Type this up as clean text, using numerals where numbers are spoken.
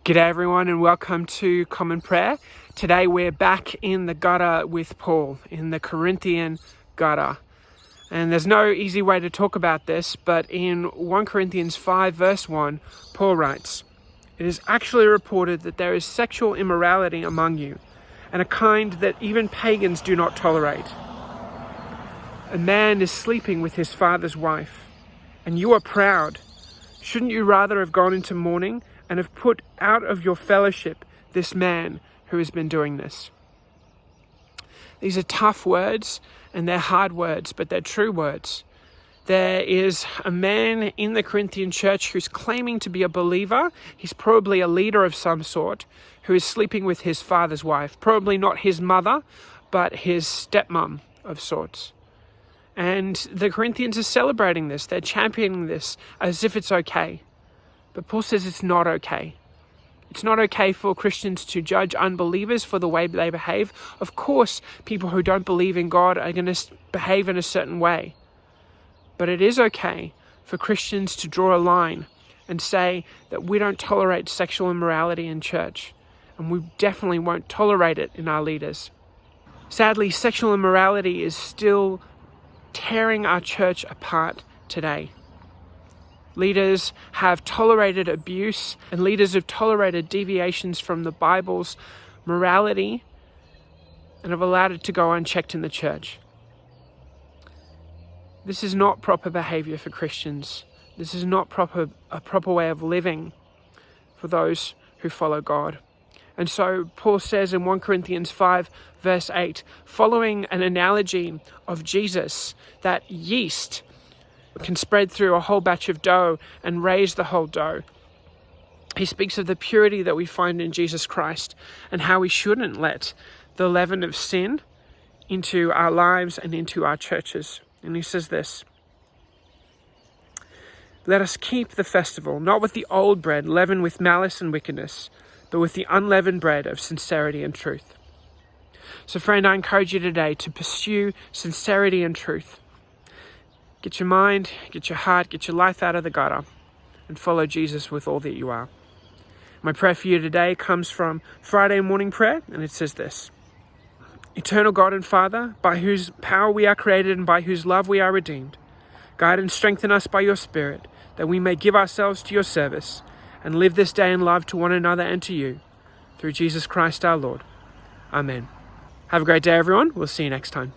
G'day everyone and welcome to Common Prayer. Today we're back in the gutter with Paul, in the Corinthian gutter. And there's no easy way to talk about this, but in 1 Corinthians 5 verse 1, Paul writes, "It is actually reported that there is sexual immorality among you, and a kind that even pagans do not tolerate. A man is sleeping with his father's wife, and you are proud. Shouldn't you rather have gone into mourning and have put out of your fellowship this man who has been doing this?" These are tough words and they're hard words, but they're true words. There is a man in the Corinthian church who's claiming to be a believer. He's probably a leader of some sort, who is sleeping with his father's wife. Probably not his mother, but his stepmom of sorts. And the Corinthians are celebrating this. They're championing this as if it's okay. But Paul says it's not okay. It's not okay for Christians to judge unbelievers for the way they behave. Of course, people who don't believe in God are going to behave in a certain way. But it is okay for Christians to draw a line and say that we don't tolerate sexual immorality in church. And we definitely won't tolerate it in our leaders. Sadly, sexual immorality is still tearing our church apart today. Leaders have tolerated abuse, and leaders have tolerated deviations from the Bible's morality and have allowed it to go unchecked in the church. This is not proper behavior for Christians. This is not a proper way of living for those who follow God. And so Paul says in 1 Corinthians 5 verse 8, following an analogy of Jesus, that yeast can spread through a whole batch of dough and raise the whole dough. He speaks of the purity that we find in Jesus Christ and how we shouldn't let the leaven of sin into our lives and into our churches. And he says this, "Let us keep the festival, not with the old bread leavened with malice and wickedness, but with the unleavened bread of sincerity and truth." So friend, I encourage you today to pursue sincerity and truth. Get your mind, get your heart, get your life out of the gutter and follow Jesus with all that you are. My prayer for you today comes from Friday morning prayer, and it says this: "Eternal God and Father, by whose power we are created and by whose love we are redeemed, guide and strengthen us by your Spirit, that we may give ourselves to your service and live this day in love to one another and to you, through Jesus Christ our Lord. Amen." Have a great day, everyone. We'll see you next time.